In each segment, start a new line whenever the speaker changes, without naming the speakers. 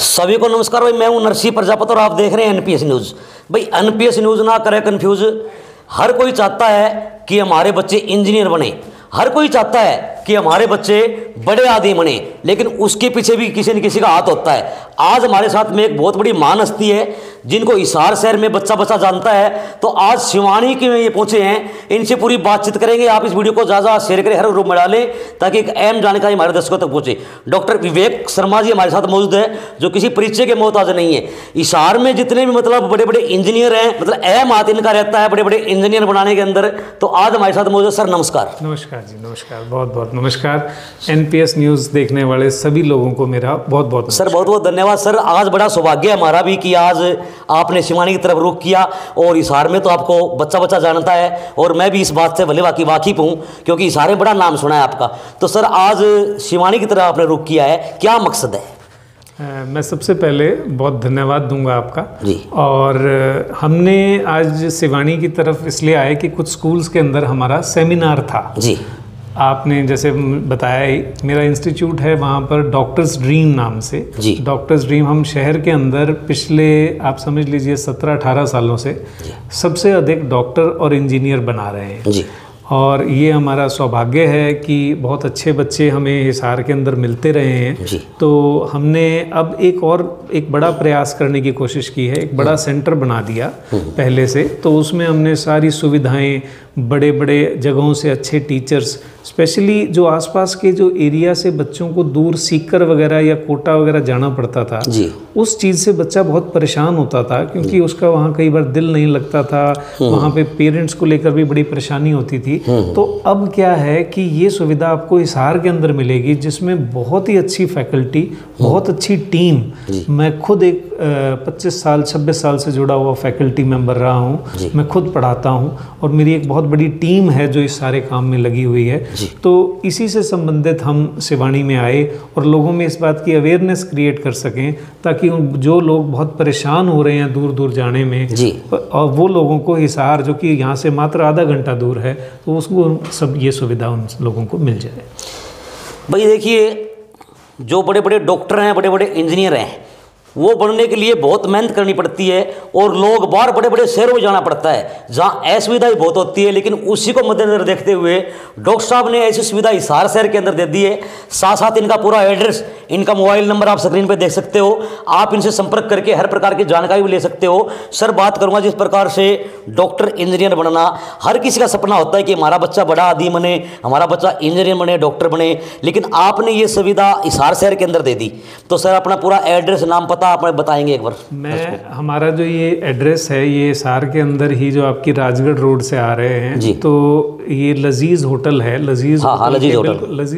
सभी को नमस्कार भाई, मैं हूं नरसिंह प्रजापति और आप देख रहे हैं एनपीएस न्यूज़। भाई एनपीएस न्यूज़ ना करे कंफ्यूज। हर कोई चाहता है कि हमारे बच्चे इंजीनियर बने, हर कोई चाहता है कि हमारे बच्चे बड़े आदमी बने, लेकिन उसके पीछे भी किसी न किसी का हाथ होता है। आज हमारे साथ में एक बहुत बड़ी महान हस्ती है जिनको हिसार शहर में बच्चा बच्चा जानता है। तो आज शिवानी के में ये पहुंचे हैं, इनसे पूरी बातचीत करेंगे। आप इस वीडियो को ज़्यादा शेयर करें, हर ग्रुप में डालें ताकि एक अहम जानकारी हमारे दर्शकों तक पहुंचे। डॉक्टर विवेक शर्मा जी हमारे साथ मौजूद है, जो किसी परिचय के मोहताज नहीं है। हिसार में जितने भी मतलब बड़े बड़े इंजीनियर हैं, मतलब अहम हाथ इनका रहता है बड़े बड़े इंजीनियर बनाने के अंदर। तो आज हमारे साथ मौजूद है। सर नमस्कार।
नमस्कार जी, नमस्कार, बहुत बहुत नमस्कार। एनपीएस न्यूज़ देखने वाले सभी लोगों को मेरा बहुत बहुत
सर बहुत बहुत धन्यवाद। सर आज बड़ा सौभाग्य है हमारा भी कि आज आपने शिवानी की तरफ रुख किया, और हिसार में तो आपको बच्चा बच्चा जानता है, और मैं भी इस बात से भले वाकिफ हूँ क्योंकि हिसार में बड़ा नाम सुना है आपका। तो सर आज शिवानी की तरफ आपने रुख किया है, क्या मकसद है?
मैं सबसे पहले बहुत धन्यवाद दूंगा आपका
जी।
और हमने आज शिवानी की तरफ इसलिए आए कि कुछ स्कूल्स के अंदर हमारा सेमिनार था
जी।
आपने जैसे बताया ही, मेरा इंस्टीट्यूट है वहाँ पर डॉक्टर्स ड्रीम नाम से
जी।
डॉक्टर्स ड्रीम हम शहर के अंदर पिछले आप समझ लीजिए 17-18 सालों से सबसे अधिक डॉक्टर और इंजीनियर बना रहे हैं
जी।
और ये हमारा सौभाग्य है कि बहुत अच्छे बच्चे हमें हिसार के अंदर मिलते रहे हैं
जी।
तो हमने अब एक बड़ा प्रयास करने की कोशिश की है, एक बड़ा सेंटर बना दिया पहले से। तो उसमें हमने सारी सुविधाएं, बड़े बड़े जगहों से अच्छे टीचर्स, स्पेशली जो आसपास के जो एरिया से बच्चों को दूर सीकर वगैरह या कोटा वगैरह जाना पड़ता था
जी।
उस चीज़ से बच्चा बहुत परेशान होता था क्योंकि उसका वहाँ कई बार दिल नहीं लगता था, वहाँ पे पेरेंट्स को लेकर भी बड़ी परेशानी होती थी। तो अब क्या है कि ये सुविधा आपको हिसार के अंदर मिलेगी जिसमें बहुत ही अच्छी फैकल्टी, बहुत अच्छी टीम। मैं खुद एक 25 साल 26 साल से जुड़ा हुआ फैकल्टी मेंबर रहा हूँ, मैं खुद पढ़ाता हूँ और मेरी एक बहुत बड़ी टीम है जो इस सारे काम में लगी हुई है। तो इसी से संबंधित हम शिवानी में आए और लोगों में इस बात की अवेयरनेस क्रिएट कर सकें ताकि जो लोग बहुत परेशान हो रहे हैं दूर दूर जाने में
जी।
और वो लोगों को हिसार जो कि यहाँ से मात्र आधा घंटा दूर है तो उसको सब ये सुविधा उन लोगों को मिल जाए।
भाई देखिए, जो बड़े बड़े डॉक्टर हैं, बड़े बड़े इंजीनियर हैं, वो बनने के लिए बहुत मेहनत करनी पड़ती है और लोग बाहर बड़े बड़े शहरों में जाना पड़ता है जहाँ असुविधा भी बहुत होती है। लेकिन उसी को मद्देनजर देखते हुए डॉक्टर साहब ने ऐसी सुविधा हिसार शहर के अंदर दे दी है। साथ साथ इनका पूरा एड्रेस, इनका मोबाइल नंबर आप स्क्रीन पे देख सकते हो। आप इनसे संपर्क करके हर प्रकार की जानकारी भी ले सकते हो। सर बात करूँगा जिस प्रकार से डॉक्टर इंजीनियर बनना हर किसी का सपना होता है कि हमारा बच्चा बड़ा आदमी बने, हमारा बच्चा इंजीनियर बने, डॉक्टर बने, लेकिन आपने ये सुविधा हिसार शहर के अंदर दे दी। तो सर अपना पूरा एड्रेस, नाम, पता आप बताएंगे एक बार?
हमारा जो ये एड्रेस है ये हिसार के अंदर ही, जो आपकी राजगढ़ रोड से आ रहे हैं
जी।
तो ये लजीज होटल है, लजीज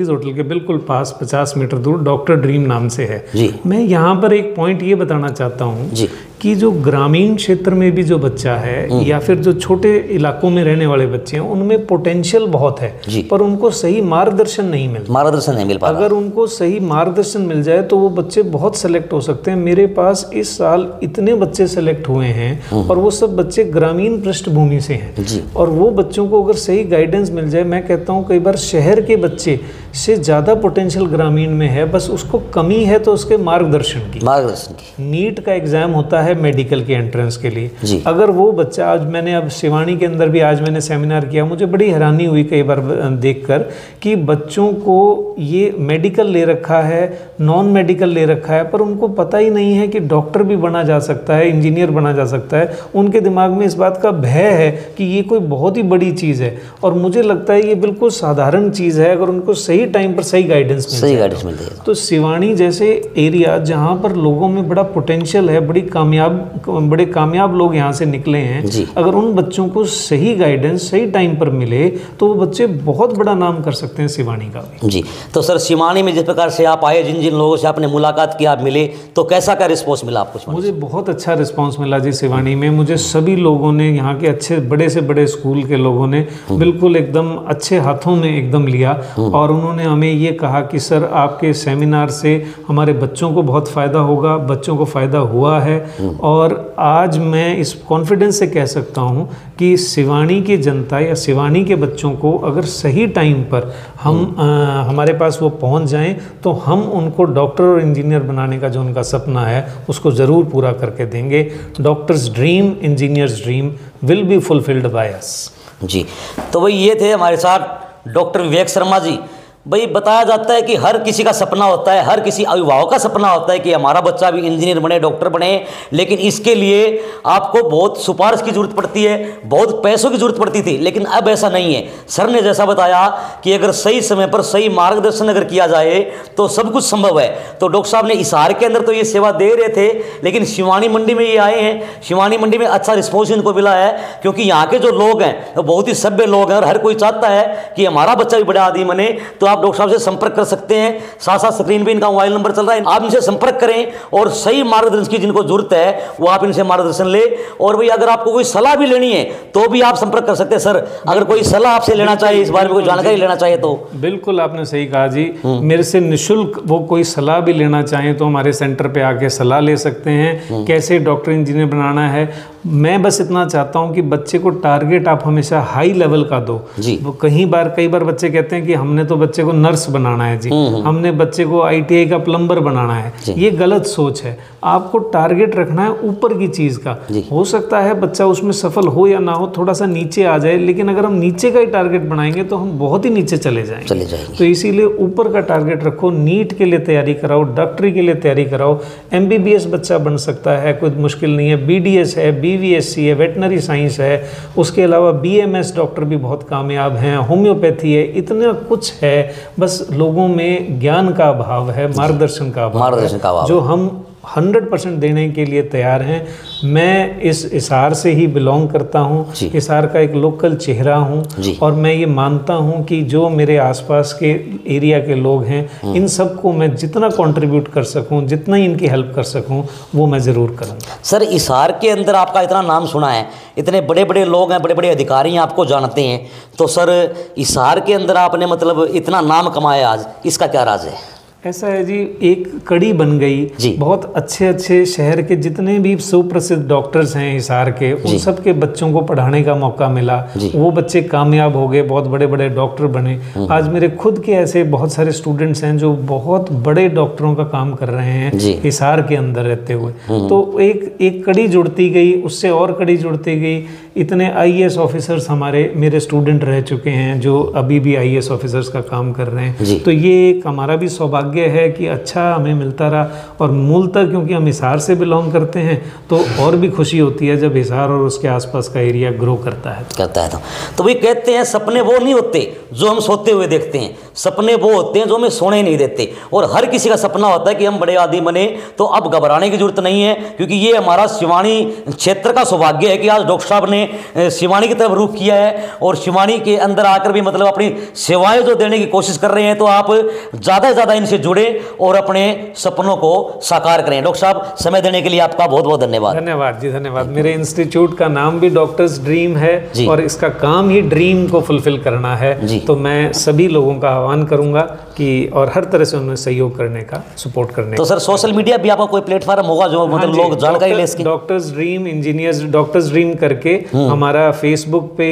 होटल के बिल्कुल पास 50 मीटर दूर डॉक्टर ड्रीम नाम से है जी। मैं यहाँ पर एक पॉइंट ये बताना चाहता हूँ कि जो ग्रामीण क्षेत्र में भी जो बच्चा है या फिर जो छोटे इलाकों में रहने वाले बच्चे हैं उनमें पोटेंशियल बहुत है पर उनको सही मार्गदर्शन नहीं मिल पा रहा। अगर उनको सही मार्गदर्शन मिल जाए तो वो बच्चे बहुत सेलेक्ट हो सकते हैं। मेरे पास इस साल इतने बच्चे सेलेक्ट हुए हैं और वो सब बच्चे ग्रामीण पृष्ठभूमि से हैं और वो बच्चों को अगर सही गाइडेंस मिल जाए, मैं कहता हूँ कई बार शहर के बच्चे से ज़्यादा पोटेंशियल ग्रामीण में है, बस उसको कमी है तो उसके मार्गदर्शन की। नीट का एग्जाम होता है मेडिकल के एंट्रेंस के लिए, अगर वो बच्चा, आज मैंने अब शिवानी के अंदर भी आज मैंने सेमिनार किया, मुझे बड़ी हैरानी हुई कई बार देखकर कि बच्चों को ये मेडिकल ले रखा है, नॉन मेडिकल ले रखा है, पर उनको पता ही नहीं है कि डॉक्टर भी बना जा सकता है, इंजीनियर बना जा सकता है। उनके दिमाग में इस बात का भय है कि ये कोई बहुत ही बड़ी चीज़ है और मुझे लगता है ये बिल्कुल साधारण चीज़ है अगर उनको सही टाइम पर सही गाइडेंस मिल जाए। तो शिवानी जैसे एरिया जहाँ पर लोगों में बड़ा पोटेंशियल है, बड़े कामयाब लोग यहाँ से निकले हैं, अगर उन बच्चों को सही गाइडेंस सही टाइम पर मिले तो वो बच्चे बहुत बड़ा नाम कर सकते हैं शिवानी का भी।
जी। तो सर शिवानी में जिस प्रकार से आप आए, जिन जिन लोगों से आपने मुलाकात की, आप मिले, तो कैसा क्या रिस्पॉन्स मिला आपको?
मुझे बहुत अच्छा रिस्पॉन्स मिला जी शिवानी में। मुझे सभी लोगों ने, यहाँ के अच्छे बड़े से बड़े स्कूल के लोगों ने बिल्कुल एकदम अच्छे हाथों में एकदम लिया और उन्होंने हमें ये कहा कि सर आपके सेमिनार से हमारे बच्चों को बहुत फ़ायदा होगा, बच्चों को फ़ायदा हुआ है और आज मैं इस कॉन्फिडेंस से कह सकता हूँ कि सिवानी की जनता या सिवानी के बच्चों को अगर सही टाइम पर हम हमारे पास वो पहुँच जाएं तो हम उनको डॉक्टर और इंजीनियर बनाने का जो उनका सपना है उसको ज़रूर पूरा करके देंगे। Doctors dream, engineers dream will be fulfilled by us.
जी, तो भाई ये थे हमारे साथ डॉक्टर विवेक शर्मा जी। भाई बताया जाता है कि हर किसी का सपना होता है, हर किसी अभिभावक का सपना होता है कि हमारा बच्चा भी इंजीनियर बने, डॉक्टर बने, लेकिन इसके लिए आपको बहुत सिफारिश की ज़रूरत पड़ती है, बहुत पैसों की ज़रूरत पड़ती थी, लेकिन अब ऐसा नहीं है। सर ने जैसा बताया कि अगर सही समय पर सही मार्गदर्शन अगर किया जाए तो सब कुछ संभव है। तो डॉक्टर साहब ने हिसार के अंदर तो ये सेवा दे रहे थे, लेकिन शिवानी मंडी में ये आए हैं, शिवानी मंडी में अच्छा रिस्पॉन्स इनको मिला है, क्योंकि यहाँ के जो लोग हैं वो बहुत ही सभ्य लोग हैं और हर कोई चाहता है कि हमारा बच्चा भी बड़ा आदमी बने। तो आप डॉक्टर साहब से संपर्क कर सकते हैं, साथ साथ स्क्रीन पे इनका मोबाइल नंबर चल रहा है, आप इनसे संपर्क करें और सही मार्गदर्शन की जिनको जरूरत है वो आप इनसे मार्गदर्शन ले। और भाई अगर आपको कोई सलाह भी लेनी है तो भी आप संपर्क कर सकते हैं। सर अगर कोई सलाह आपसे लेना चाहे, इस बारे में कोई जानकारी लेना चाहे तो
बिल्कुल आपने सही कहा जी। मेरे से निःशुल्क वो कोई सलाह भी लेना चाहें तो हमारे सेंटर पे आके सलाह ले सकते हैं कैसे डॉक्टर इंजीनियर बनाना है। मैं बस इतना चाहता हूं कि बच्चे को टारगेट आप हमेशा हाई लेवल का दो जी। वो कई बार बच्चे कहते हैं कि हमने तो बच्चे को नर्स बनाना है जी, हमने बच्चे को ITI का प्लम्बर बनाना है। ये गलत सोच है। आपको टारगेट रखना है ऊपर की चीज का। हो सकता है बच्चा उसमें सफल हो या ना हो, थोड़ा सा नीचे आ जाए, लेकिन अगर हम नीचे का ही टारगेट बनाएंगे तो हम बहुत ही नीचे चले जाएंगे। तो इसीलिए ऊपर का टारगेट रखो, नीट के लिए तैयारी कराओ, डॉक्टरी के लिए तैयारी कराओ। MBBS बच्चा बन सकता है, कोई मुश्किल नहीं है। BDS है, BVSC है, वेटनरी साइंस है, उसके अलावा BMS डॉक्टर भी बहुत कामयाब हैं, होम्योपैथी है, इतना कुछ है। बस लोगों में ज्ञान का अभाव है, मार्गदर्शन का अभाव है, जो हम 100% देने के लिए तैयार हैं। मैं इस हिसार से ही बिलोंग करता हूँ, हिसार का एक लोकल चेहरा हूँ, और मैं ये मानता हूँ कि जो मेरे आसपास के एरिया के लोग हैं इन सबको मैं जितना कंट्रीब्यूट कर सकूँ, जितना इनकी हेल्प कर सकूँ वो मैं ज़रूर करूँगा।
सर हिसार के अंदर आपका इतना नाम सुना है, इतने बड़े बड़े लोग हैं, बड़े बड़े अधिकारी आपको जानते हैं, तो सर हिसार के अंदर आपने मतलब इतना नाम कमाया आज, इसका क्या राज है?
ऐसा है जी, एक कड़ी बन गई। बहुत अच्छे अच्छे शहर के जितने भी सुप्रसिद्ध डॉक्टर्स हैं हिसार के, उन सब के बच्चों को पढ़ाने का मौका मिला। वो बच्चे कामयाब हो गए, बहुत बड़े बड़े डॉक्टर बने। आज मेरे खुद के ऐसे बहुत सारे स्टूडेंट्स हैं जो बहुत बड़े डॉक्टरों का काम कर रहे हैं हिसार के अंदर रहते हुए। तो एक कड़ी जुड़ती गई, उससे और कड़ी जुड़ती गई। इतने IAS ऑफिसर्स मेरे स्टूडेंट रह चुके हैं जो अभी भी IAS ऑफिसर्स का काम कर रहे हैं। तो ये एक हमारा भी सौभाग्य है कि अच्छा हमें मिलता रहा। और मूलतः क्योंकि हम हिसार से बिलोंग करते हैं तो और भी खुशी होती है जब हिसार और उसके आसपास का एरिया ग्रो करता है।
तो भाई कहते हैं सपने वो नहीं होते जो हम सोते हुए देखते हैं, सपने वो होते हैं जो हमें सोने नहीं देते। और हर किसी का सपना होता है कि हम बड़े आदमी बने। तो अब घबराने की जरूरत नहीं है, क्योंकि ये हमारा शिवानी क्षेत्र का सौभाग्य है कि आज डॉक्टर साहब ने शिवानी की तरफ रुख किया है और शिवानी के अंदर आकर भी मतलब अपनी सेवाएं जो देने की कोशिश कर रहे हैं। तो आप ज़्यादा से ज़्यादा इनसे जुड़े और अपने सपनों को साकार करें। डॉक्टर साहब समय देने के लिए आपका बहुत बहुत धन्यवाद।
धन्यवाद जी, धन्यवाद। मेरे इंस्टीट्यूट का नाम भी डॉक्टर्स ड्रीम है और इसका काम ही ड्रीम को फुलफिल करना है। तो मैं सभी लोगों का आह्वान करूंगा कि और हर तरह से उन्हें सहयोग करने का, सपोर्ट करने
तो सर सोशल मीडिया भी आपका कोई प्लेटफॉर्म होगा जो मतलब लोग जानकारी ले सकें?
Doctors dream engineers, doctors dream करके हमारा फेसबुक पे